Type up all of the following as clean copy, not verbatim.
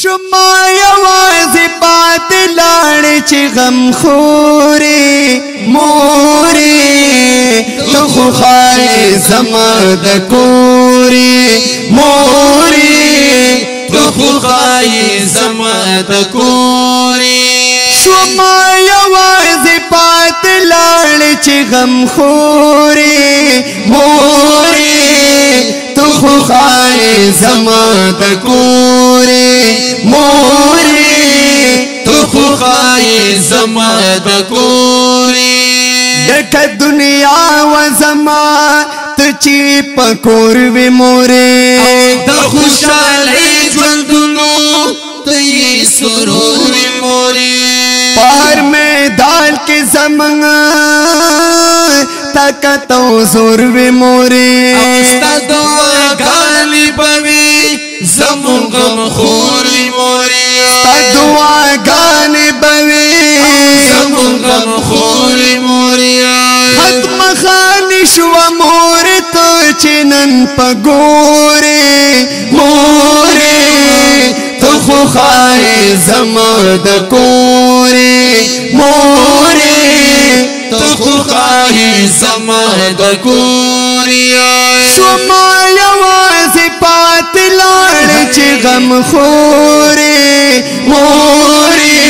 شما یوازې پاتې لاړې چې غم خورې مورې ته خو ښایې زما د کورې مورې ته خو ښایې زما د کورې شما یوازې پاتې لاړې چې غم خورې مورې ته خو ښایې زما د کورې مورې ته خو ښایې زما د کورې ډکه دنیا و زما ته چې په کور وې مورې د خوشحالۍ ژوندونو ته یې سرور وې مورې په هر میدان کې زمونږ طاقت او زور وې مورې ستا دعاګانې به وي زمونږ غمخور وې مورې ستا دعاګانې به وي زمونږ غمخور وې مورې ختمه خاني شوه مورې ته چې نن په ګورې مورې ته خو ښایې زما د کورې مورې ته خو ښایې زما د کورې شما یوازې پاتې لاړې چې غم خورې مورې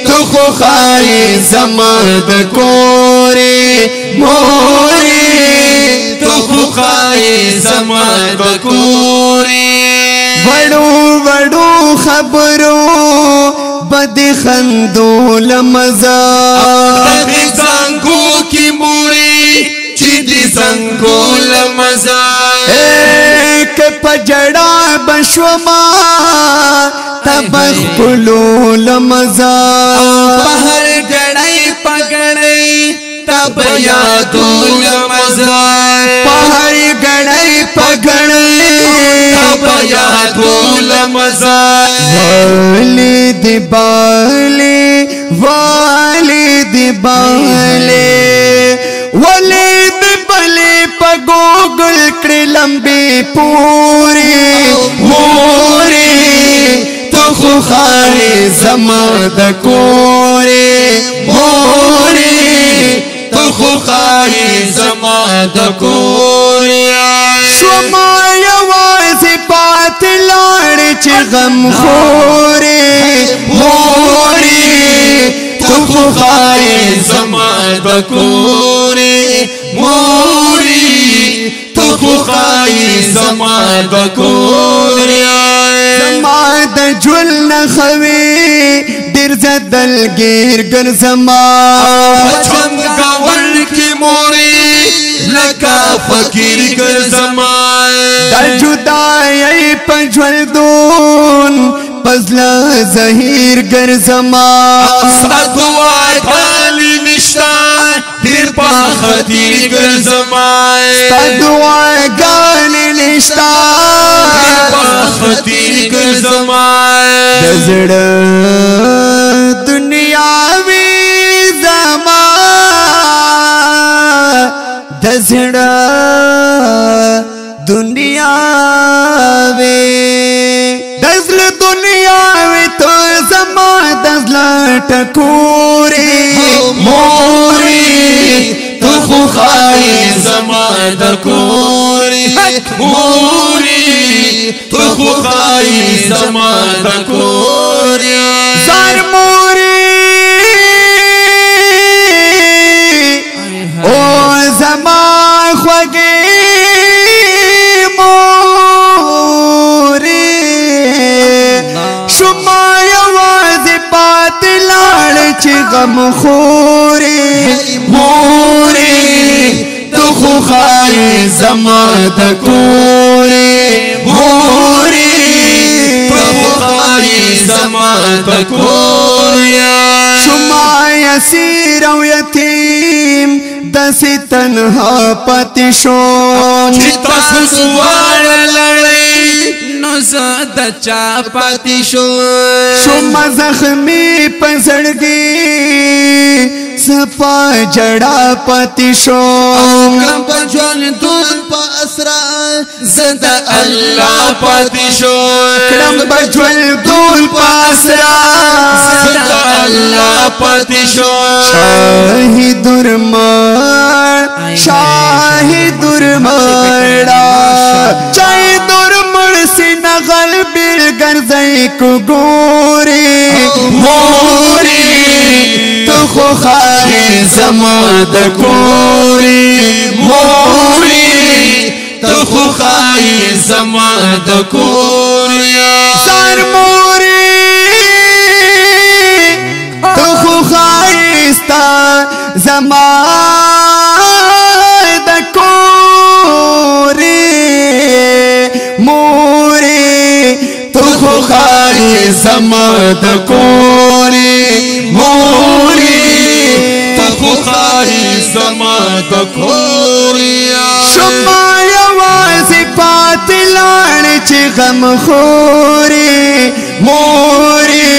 ته خو ښایې زما د کورې مورې ته خو ښایې زما د کورې وړو وړو خبرو بد خندو لمزا د زنګو کې مورې چې د زنګو لمزا که په جړا بشوما تبخ پلو لمزا په هر ګړۍ پګړۍ تب یادو لمزا په هر ګړۍ پګړۍ تب یادو لمزا والد بالي والد بالي والد بالي په ګوګل کړي لمبي پوري موري ته خو ښایې زما د کورې موري ته خو ښایې زما د کورې شما یوازې پاتې لاړې چې غم خورې مورې ته خو ښایې زما د کورې مورې ته خو ښایې زما د کورې زما د ژوند نښوې ډېر زدلګیر ګرځما چمګاون کې مورې لکه فقیر ګرځما د جدایۍ په ژوندون پزله زهیر ګرځما ستا دعاګانې نشته ډېر په خطیر ګرځما ستا دعاګانې نشته ډېر په خطیر ګرځما د زړه دنیاوي زما د زړه دنیاوي د زړه دنیاوي ته زما د زړه ټکورې مورې ته خو ښایې زما د کورې مورې ته خو ښایې زما د کورې زار مورې او زما خوږې مورې شما یوازې پاتې لاړې چې غم خورې مورې ته خو ښایې زما د کورې مورې ته خو ښایې زما د کورې شما یسیر او یتیم داسې تنها پاتې شو چې تاسو دواړه لړۍ نو زه د چا پاتې شوم زخمي په زړګي صفا جڑا پاتې شوم کم په ژوندون په اسرار زه د الله پاتې شوم کړم په ژوندون پتشو شاہی درمڑ شاہی درمڑا چاہی درمڑ سی نغل بیل گرزائی کو گوری موری تو خو خواہی زماد کوری موری تو خو خواہی زماد کوری سر موری تو خو خواہی ستا زماد کوری موری تو خو خواہی زماد کوری موری تو خو خواہی زماد کوری شما یوازی پاتی لان چی غم خوری موری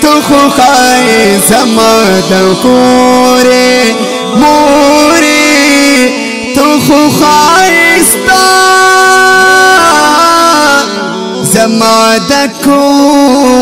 تو خو خواہی زماد کوری موری تو خو خواہی ستا زماد کوری